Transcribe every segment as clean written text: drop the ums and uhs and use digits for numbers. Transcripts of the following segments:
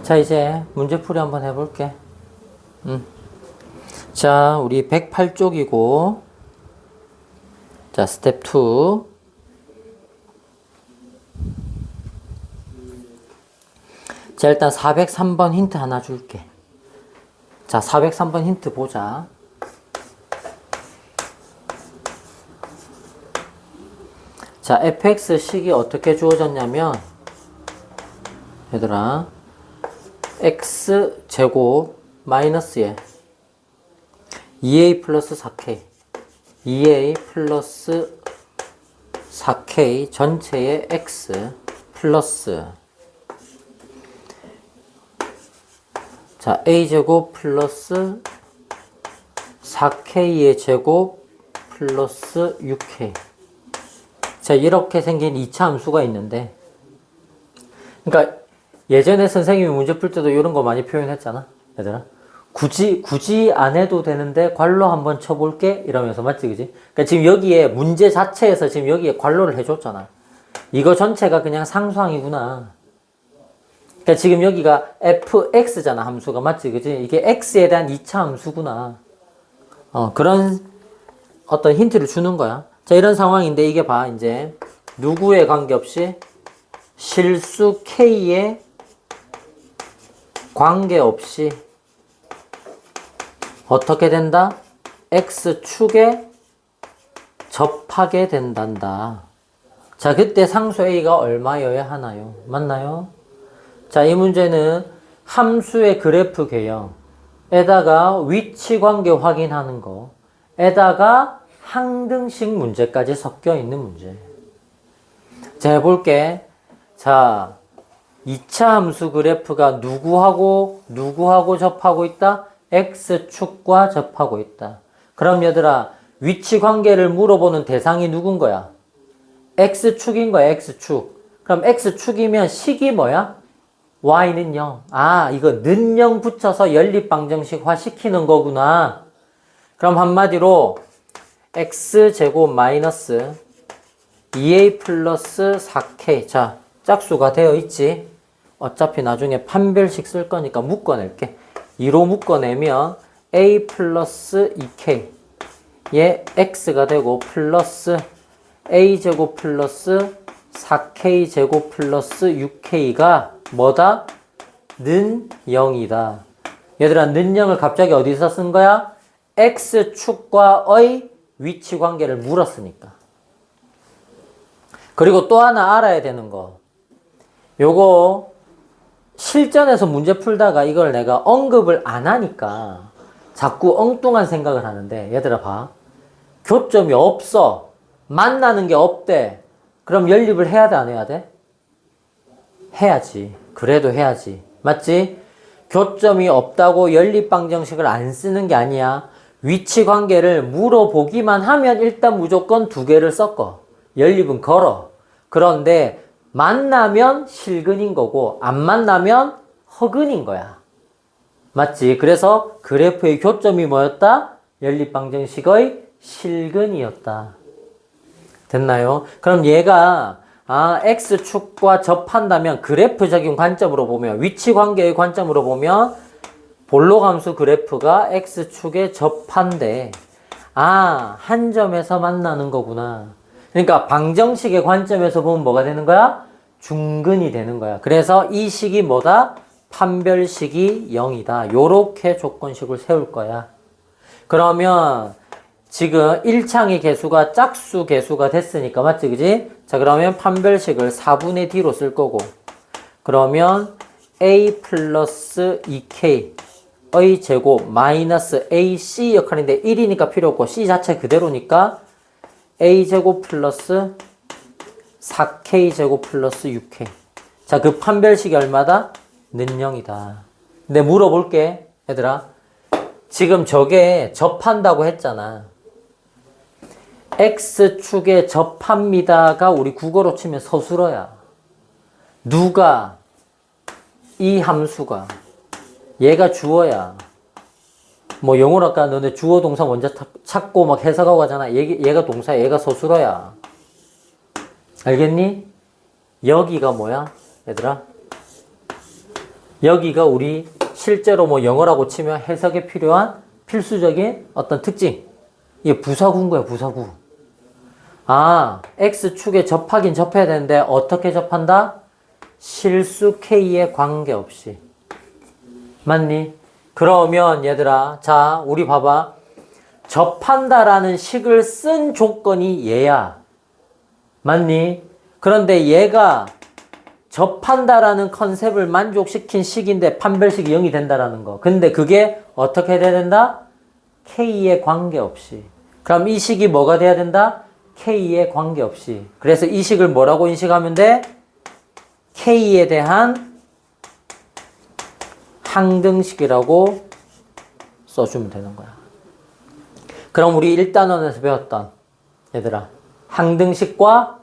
자, 이제 문제풀이 한번 해볼게. 자, 우리 108쪽이고, 자, 스텝 2. 자, 일단 403번 힌트 하나 줄게. 자, 403번 힌트 보자. 자, fx식이 어떻게 주어졌냐면, 얘들아, x제곱 마이너스에 2a 플러스 4k 2a 플러스 4k 전체의 x 플러스 자 a제곱 플러스 4k의 제곱 플러스 6k 자 이렇게 생긴 2차 함수가 있는데 그러니까 예전에 선생님이 문제 풀 때도 이런 거 많이 표현했잖아 얘들아 굳이 안 해도 되는데 괄호 한번 쳐볼게 이러면서 맞지 그지? 그러니까 지금 여기에 문제 자체에서 지금 여기에 괄호를 해줬잖아 이거 전체가 그냥 상수항이구나 그러니까 지금 여기가 fx잖아 함수가 맞지 그지? 이게 x에 대한 2차 함수구나 그런 어떤 힌트를 주는 거야 자 이런 상황인데 이게 봐 이제 누구에 관계없이 실수 k에 관계없이 어떻게 된다? x축에 접하게 된단다. 자, 그때 상수 a가 얼마여야 하나요? 맞나요? 자, 이 문제는 함수의 그래프 개형에다가 위치 관계 확인하는 거, 에다가 항등식 문제까지 섞여 있는 문제. 자, 해볼게. 자, 2차 함수 그래프가 누구하고 접하고 있다? x축과 접하고 있다. 그럼 얘들아 위치 관계를 물어보는 대상이 누군 거야? x축인 거야 x축. 그럼 x축이면 식이 뭐야? y는 0. 아 이거 는 0 붙여서 연립방정식화 시키는 거구나. 그럼 한마디로 x제곱 마이너스 2a 플러스 4k 자 짝수가 되어 있지. 어차피 나중에 판별식 쓸 거니까 묶어낼게. 2로 묶어내면 a 플러스 2k 얘 x가 되고 플러스 a제곱 플러스 4k제곱 플러스 6k가 뭐다? 는 0이다. 얘들아 는 0을 갑자기 어디서 쓴 거야? x축과의 위치 관계를 물었으니까. 그리고 또 하나 알아야 되는 거 요거 실전에서 문제 풀다가 이걸 내가 언급을 안 하니까 자꾸 엉뚱한 생각을 하는데 얘들아 봐. 교점이 없어. 만나는 게 없대. 그럼 연립을 해야 돼 안 해야 돼? 해야지. 그래도 해야지. 맞지? 교점이 없다고 연립방정식을 안 쓰는 게 아니야. 위치 관계를 물어보기만 하면 일단 무조건 두 개를 섞어. 연립은 걸어. 그런데 만나면 실근인 거고 안 만나면 허근인 거야. 맞지? 그래서 그래프의 교점이 뭐였다? 연립방정식의 실근이었다. 됐나요? 그럼 얘가 x축과 접한다면 그래프적인 관점으로 보면 위치 관계의 관점으로 보면 볼록함수 그래프가 x축에 접한대. 한 점에서 만나는 거구나. 그러니까 방정식의 관점에서 보면 뭐가 되는 거야? 중근이 되는 거야. 그래서 이 식이 뭐다? 판별식이 0이다. 요렇게 조건식을 세울 거야. 그러면 지금 1창의 개수가 짝수 개수가 됐으니까 맞지 그지? 자 그러면 판별식을 4분의 d로 쓸 거고 그러면 a 플러스 2k의 제곱 마이너스 ac 역할인데 1이니까 필요 없고 c 자체 그대로니까 a제곱 플러스 4k제곱 플러스 6k 자 그 판별식이 얼마다? 는 0이다. 근데 물어볼게 얘들아 지금 저게 접한다고 했잖아. x축에 접합니다가 우리 국어로 치면 서술어야. 누가? 이 함수가. 얘가 주어야. 뭐 영어로 아까 너네 주어 동사 먼저 찾고 막 해석하고 하잖아. 얘가 동사야. 얘가 서술어야. 알겠니? 여기가 뭐야? 얘들아 여기가 우리 실제로 뭐 영어라고 치면 해석에 필요한 필수적인 어떤 특징. 이게 부사구인 거야, 부사구. 아, X축에 접하긴 접해야 되는데 어떻게 접한다? 실수 K에 관계없이. 맞니? 그러면 얘들아, 자, 우리 봐봐. 접한다라는 식을 쓴 조건이 얘야. 맞니? 그런데 얘가 접한다라는 컨셉을 만족시킨 식인데 판별식이 0이 된다라는 거. 근데 그게 어떻게 돼야 된다? K에 관계없이. 그럼 이 식이 뭐가 돼야 된다? K에 관계없이. 그래서 이 식을 뭐라고 인식하면 돼? K에 대한 항등식이라고 써주면 되는 거야. 그럼 우리 1단원에서 배웠던 얘들아, 항등식과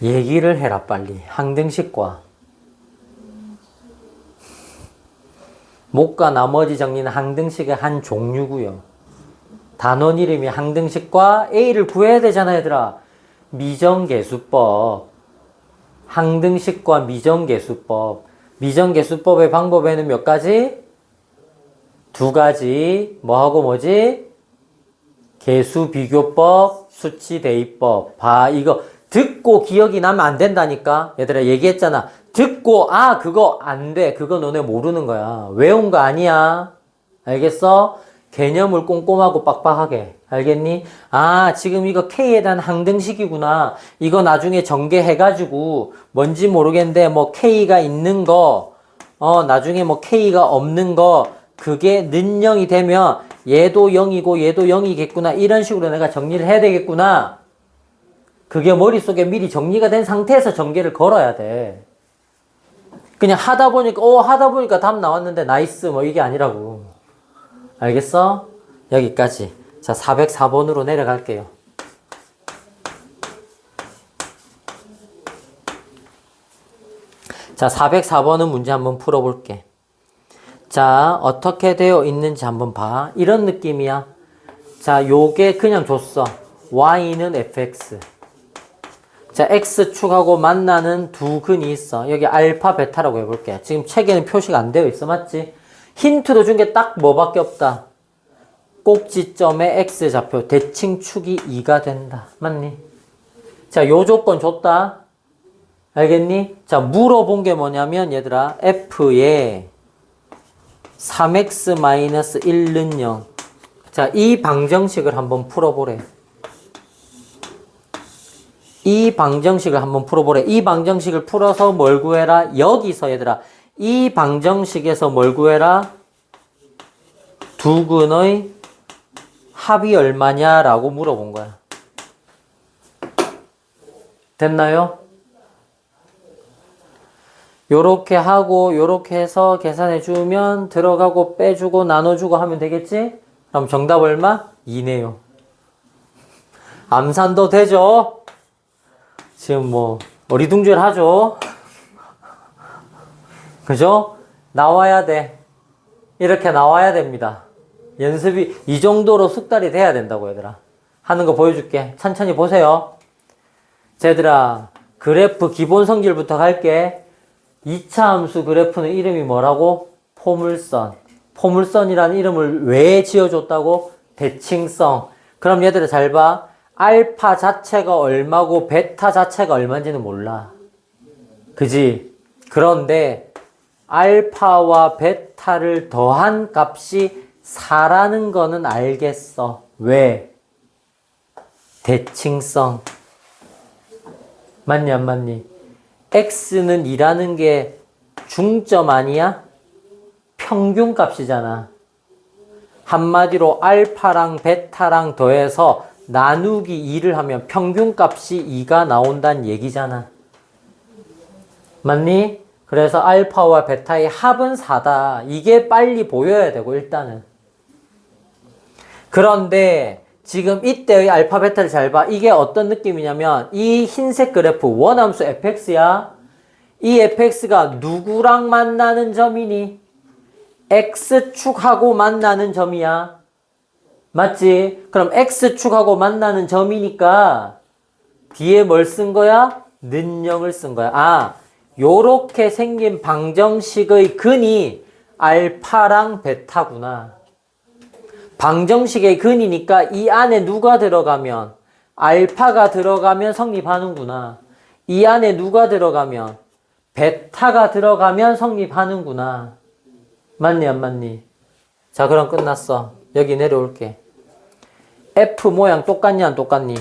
얘기를 해라 빨리. 항등식과 목과 나머지 정리는 항등식의 한 종류고요. 단원 이름이 항등식과 A를 구해야 되잖아 얘들아. 미정계수법. 항등식과 미정계수법. 미정계수법의 방법에는 몇 가지? 두 가지. 뭐하고 뭐지? 계수비교법, 수치대입법. 봐, 이거 듣고 기억이 나면 안 된다니까. 얘들아 얘기했잖아. 듣고 아 그거 안 돼. 그거 너네 모르는 거야. 외운 거 아니야. 알겠어? 개념을 꼼꼼하고 빡빡하게. 알겠니? 아 지금 이거 K에 대한 항등식이구나. 이거 나중에 전개해가지고 뭔지 모르겠는데 뭐 K가 있는 거 나중에 뭐 K가 없는 거 그게 는영이 되면 얘도 0이고 얘도 0이겠구나. 이런 식으로 내가 정리를 해야 되겠구나. 그게 머릿속에 미리 정리가 된 상태에서 전개를 걸어야 돼. 그냥 하다 보니까 답 나왔는데 나이스 뭐 이게 아니라고. 알겠어? 여기까지. 자, 404번으로 내려갈게요. 자, 404번은 문제 한번 풀어볼게. 자, 어떻게 되어 있는지 한번 봐. 이런 느낌이야. 자, 요게 그냥 줬어. y는 fx. 자, x축하고 만나는 두 근이 있어. 여기 알파, 베타라고 해볼게. 지금 책에는 표시가 안 되어 있어. 맞지? 힌트도 준 게 딱 뭐밖에 없다. 꼭지점의 x좌표, 대칭축이 2가 된다. 맞니? 자, 요 조건 줬다. 알겠니? 자, 물어본 게 뭐냐면, 얘들아, f에 3x-1는 0. 자, 이 방정식을 한번 풀어보래. 이 방정식을 풀어서 뭘 구해라? 여기서 얘들아, 이 방정식에서 뭘 구해라? 두 근의 합이 얼마냐라고 물어본 거야. 됐나요? 요렇게 하고 요렇게 해서 계산해 주면 들어가고 빼주고 나눠주고 하면 되겠지? 그럼 정답 얼마? 2네요. 암산도 되죠? 지금 뭐 어리둥절하죠? 그죠? 나와야 돼. 이렇게 나와야 됩니다. 연습이 이 정도로 숙달이 돼야 된다고 얘들아. 하는 거 보여줄게. 천천히 보세요. 자, 얘들아 그래프 기본 성질부터 갈게. 2차 함수 그래프는 이름이 뭐라고? 포물선. 포물선이라는 이름을 왜 지어줬다고? 대칭성. 그럼 얘들아 잘 봐. 알파 자체가 얼마고 베타 자체가 얼마인지는 몰라. 그지? 그런데 알파와 베타를 더한 값이 4라는 거는 알겠어. 왜? 대칭성. 맞니 안 맞니? x는 2라는 게 중점 아니야? 평균 값이잖아. 한마디로 알파랑 베타랑 더해서 나누기 2를 하면 평균 값이 2가 나온다는 얘기잖아. 맞니? 그래서 알파와 베타의 합은 4다. 이게 빨리 보여야 되고 일단은. 그런데 지금 이때의 알파 베타를 잘 봐. 이게 어떤 느낌이냐면 이 흰색 그래프 원함수 fx야. 이 fx가 누구랑 만나는 점이니? x축하고 만나는 점이야. 맞지? 그럼 x축하고 만나는 점이니까 뒤에 뭘 쓴 거야? 는영을 쓴 거야. 아, 요렇게 생긴 방정식의 근이 알파랑 베타구나. 방정식의 근이니까 이 안에 누가 들어가면 알파가 들어가면 성립하는구나. 이 안에 누가 들어가면 베타가 들어가면 성립하는구나. 맞니 안 맞니? 자, 그럼 끝났어. 여기 내려올게. F 모양 똑같니 안 똑같니?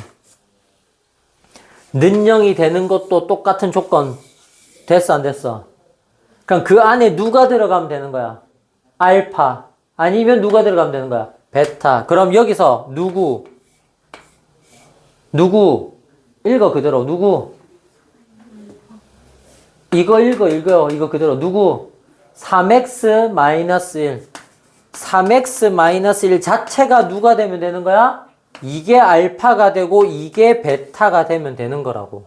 는영이 되는 것도 똑같은 조건. 됐어 안 됐어? 그럼 그 안에 누가 들어가면 되는 거야? 알파. 아니면 누가 들어가면 되는 거야? 베타. 그럼 여기서 누구? 읽어 그대로. 누구? 이거 읽어. 이거 그대로. 누구? 3x-1. 3x-1 자체가 누가 되면 되는 거야? 이게 알파가 되고 이게 베타가 되면 되는 거라고.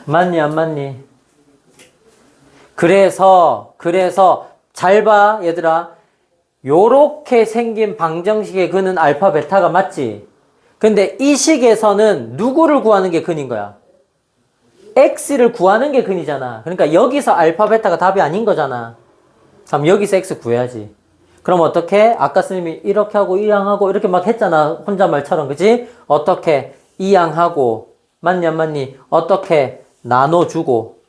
맞니 안 맞니? 그래서 잘 봐 얘들아. 요렇게 생긴 방정식의 근은 알파 베타가 맞지? 근데 이 식에서는 누구를 구하는 게 근인 거야? x를 구하는 게 근이잖아. 그러니까 여기서 알파 베타가 답이 아닌 거잖아. 그럼 여기서 x 구해야지. 그럼 어떻게? 아까 스님이 이렇게 하고 이항하고 이렇게 막 했잖아. 혼잣말처럼. 그지? 어떻게? 이항하고 맞니 안 맞니? 어떻게? 나눠주고.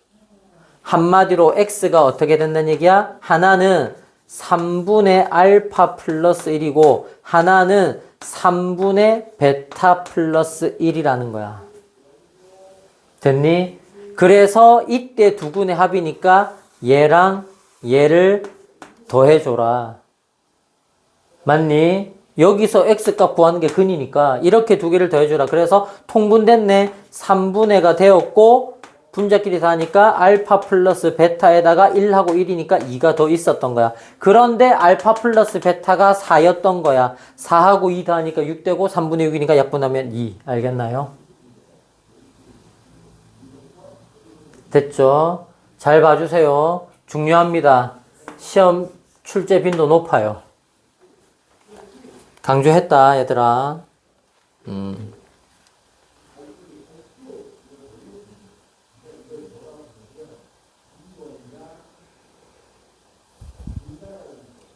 한마디로 x가 어떻게 된다는 얘기야? 하나는 3분의 알파 플러스 1이고 하나는 3분의 베타 플러스 1이라는 거야. 됐니? 그래서 이때 두 군의 합이니까 얘랑 얘를 더해줘라. 맞니? 여기서 x값 구하는 게 근이니까 이렇게 두 개를 더해줘라. 그래서 통분됐네. 3분의가 되었고 분자끼리 다 하니까 알파 플러스 베타에다가 1하고 1이니까 2가 더 있었던 거야. 그런데 알파 플러스 베타가 4였던 거야. 4하고 2 더하니까 6 되고 3분의 6이니까 약분하면 2. 알겠나요? 됐죠? 잘 봐주세요. 중요합니다. 시험 출제 빈도 높아요. 강조했다 얘들아.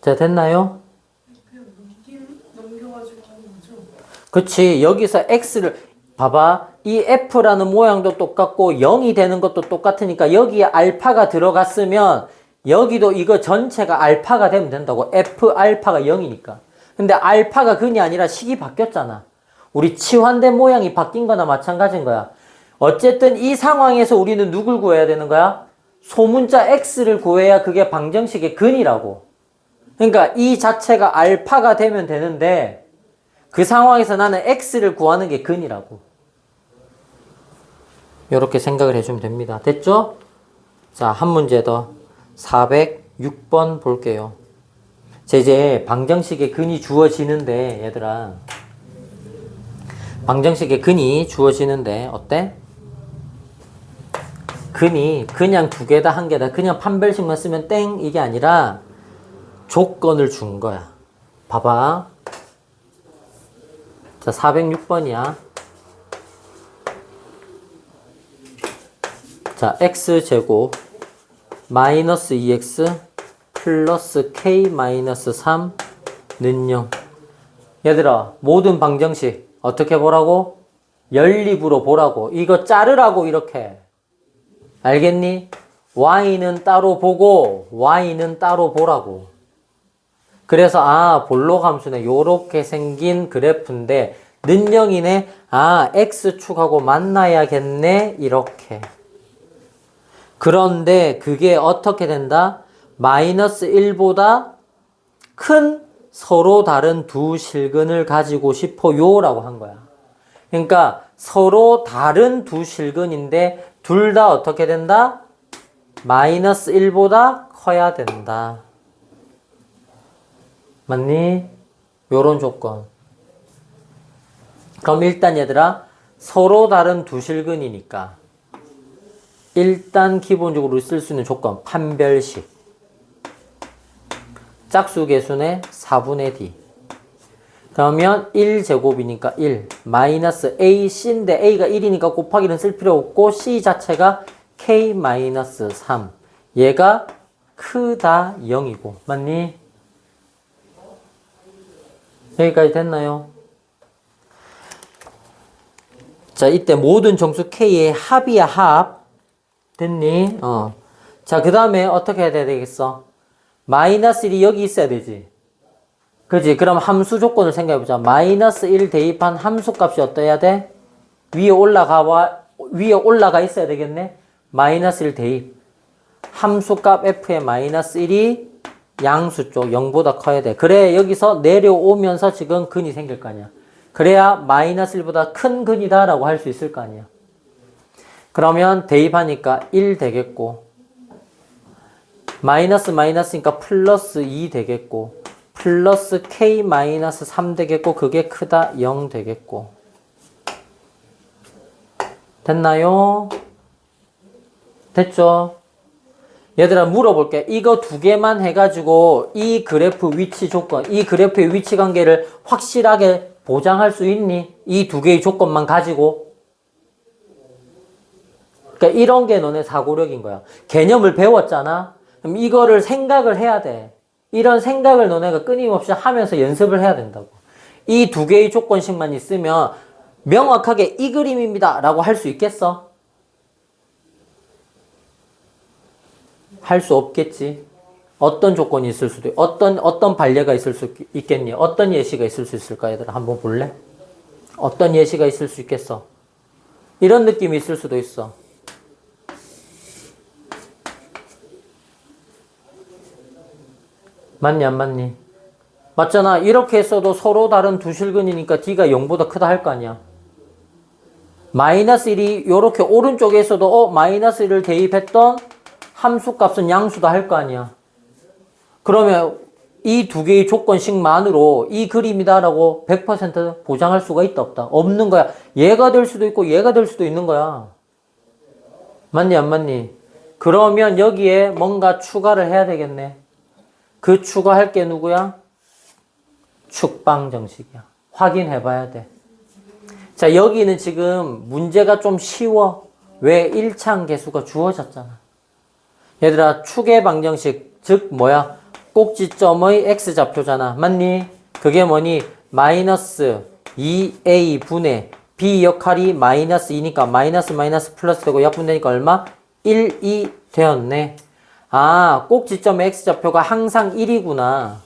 자, 됐나요? 그치. 여기서 x를 봐봐. 이 f라는 모양도 똑같고 0이 되는 것도 똑같으니까 여기에 알파가 들어갔으면 여기도 이거 전체가 알파가 되면 된다고. f 알파가 0이니까. 근데 알파가 근이 아니라 식이 바뀌었잖아. 우리 치환된 모양이 바뀐 거나 마찬가지인 거야. 어쨌든 이 상황에서 우리는 누굴 구해야 되는 거야? 소문자 x를 구해야 그게 방정식의 근이라고. 그러니까 이 자체가 알파가 되면 되는데 그 상황에서 나는 x를 구하는 게 근이라고. 이렇게 생각을 해주면 됩니다. 됐죠? 자, 한 문제 더. 406번 볼게요. 자, 이제 방정식의 근이 주어지는데 얘들아. 방정식의 근이 주어지는데 어때? 근이 그냥 두 개다 한 개다 그냥 판별식만 쓰면 땡 이게 아니라 조건을 준 거야. 봐봐. 자, 406번이야. 자, x제곱 마이너스 2x 플러스 k 마이너스 3는 0. 얘들아, 모든 방정식 어떻게 보라고? 연립으로 보라고. 이거 자르라고 이렇게. 알겠니? y는 따로 보고 y는 따로 보라고. 그래서 아, 볼록 함수네. 요렇게 생긴 그래프인데 는 0이네. 아, x축하고 만나야겠네. 이렇게. 그런데 그게 어떻게 된다? 마이너스 1보다 큰 서로 다른 두 실근을 가지고 싶어요 라고 한 거야. 그러니까 서로 다른 두 실근인데 둘 다 어떻게 된다? 마이너스 1보다 커야 된다. 맞니? 요런 조건. 그럼 일단 얘들아, 서로 다른 두 실근이니까 일단 기본적으로 쓸 수 있는 조건, 판별식. 짝수 계수의 4분의 d. 그러면 1제곱이니까 1 마이너스 AC인데 A가 1이니까 곱하기는 쓸 필요 없고 C 자체가 K 마이너스 3 얘가 크다 0이고 맞니? 여기까지 됐나요? 자, 이때 모든 정수 K의 합이야, 합. 됐니? 자, 그 다음에 어떻게 해야 되겠어? 마이너스 1이 여기 있어야 되지. 그지? 그럼 함수 조건을 생각해보자. 마이너스 1 대입한 함수 값이 어떠해야 돼? 위에 올라가 있어야 되겠네? 마이너스 1 대입. 함수 값 F의 마이너스 1이 양수 쪽 0보다 커야 돼. 그래, 여기서 내려오면서 지금 근이 생길 거 아니야. 그래야 마이너스 1보다 큰 근이다 라고 할 수 있을 거 아니야. 그러면 대입하니까 1 되겠고 마이너스니까 플러스 2 되겠고 플러스 K 마이너스 3 되겠고 그게 크다 0 되겠고 됐나요? 됐죠? 얘들아 물어볼게. 이거 두 개만 해가지고 이 그래프 위치 조건, 이 그래프의 위치 관계를 확실하게 보장할 수 있니? 이 두 개의 조건만 가지고. 그러니까 이런 게 너네 사고력인 거야. 개념을 배웠잖아? 그럼 이거를 생각을 해야 돼. 이런 생각을 너네가 끊임없이 하면서 연습을 해야 된다고. 이 두 개의 조건씩만 있으면 명확하게 이 그림입니다 라고 할 수 있겠어? 할 수 없겠지. 어떤 조건이 있을 수도 어떤 반례가 있을 수 있겠니? 어떤 예시가 있을 수 있을까? 얘들아 한번 볼래? 어떤 예시가 있을 수 있겠어? 이런 느낌이 있을 수도 있어. 맞니 안 맞니? 맞잖아. 이렇게 했어도 서로 다른 두 실근이니까 D가 0보다 크다 할 거 아니야. 마이너스 1이 이렇게 오른쪽에 있어도 마이너스 1을 대입했던 함수값은 양수다 할 거 아니야. 그러면 이 두 개의 조건씩만으로 이 그림이다라고 100% 보장할 수가 있다 없다? 없는 거야. 얘가 될 수도 있고 얘가 될 수도 있는 거야. 맞니 안 맞니? 그러면 여기에 뭔가 추가를 해야 되겠네. 그 추가할 게 누구야? 축방 정식이야. 확인해 봐야 돼. 자, 여기는 지금 문제가 좀 쉬워. 왜? 1차항 계수가 주어졌잖아. 얘들아, 축의 방정식, 즉 뭐야? 꼭지점의 x좌표잖아. 맞니? 그게 뭐니? 마이너스 2a 분의 b 역할이 마이너스 2니까 마이너스 플러스 되고 약분되니까 얼마? 1, 2 되었네. 아, 꼭지점의 x좌표가 항상 1이구나.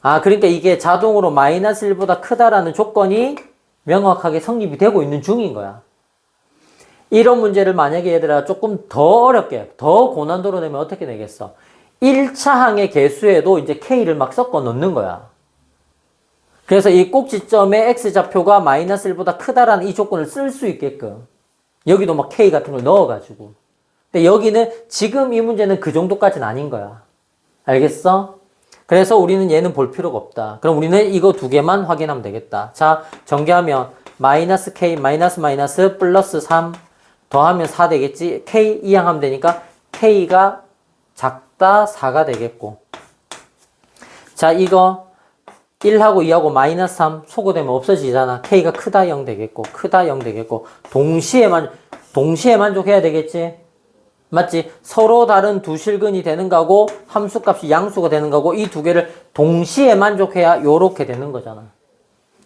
아, 그러니까 이게 자동으로 마이너스 1보다 크다라는 조건이 명확하게 성립이 되고 있는 중인 거야. 이런 문제를 만약에 얘들아 조금 더 어렵게, 더 고난도로 내면 어떻게 내겠어? 1차항의 개수에도 이제 K를 막 섞어 넣는 거야. 그래서 이 꼭지점의 X좌표가 마이너스 1보다 크다라는 이 조건을 쓸 수 있게끔 여기도 막 K 같은 걸 넣어가지고. 근데 여기는 지금 이 문제는 그 정도까지는 아닌 거야. 알겠어? 그래서 우리는 얘는 볼 필요가 없다. 그럼 우리는 이거 두 개만 확인하면 되겠다. 자, 전개하면 마이너스 K 마이너스 플러스 3 더하면 4 되겠지. K 이항하면 되니까 K가 작다 4가 되겠고. 자, 이거 1하고 2하고 마이너스 3 소거되면 없어지잖아. K가 크다 0 되겠고 크다 0 되겠고 동시에 만족해야 되겠지. 맞지? 서로 다른 두 실근이 되는 거고 함수값이 양수가 되는 거고 이 두 개를 동시에 만족해야 요렇게 되는 거잖아.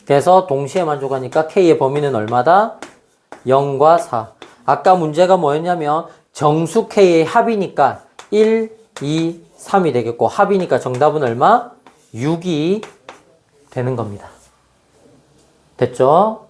그래서 동시에 만족하니까 K의 범위는 얼마다? 0과 4. 아까 문제가 뭐였냐면 정수 K의 합이니까 1, 2, 3이 되겠고 합이니까 정답은 얼마? 6이 되는 겁니다. 됐죠?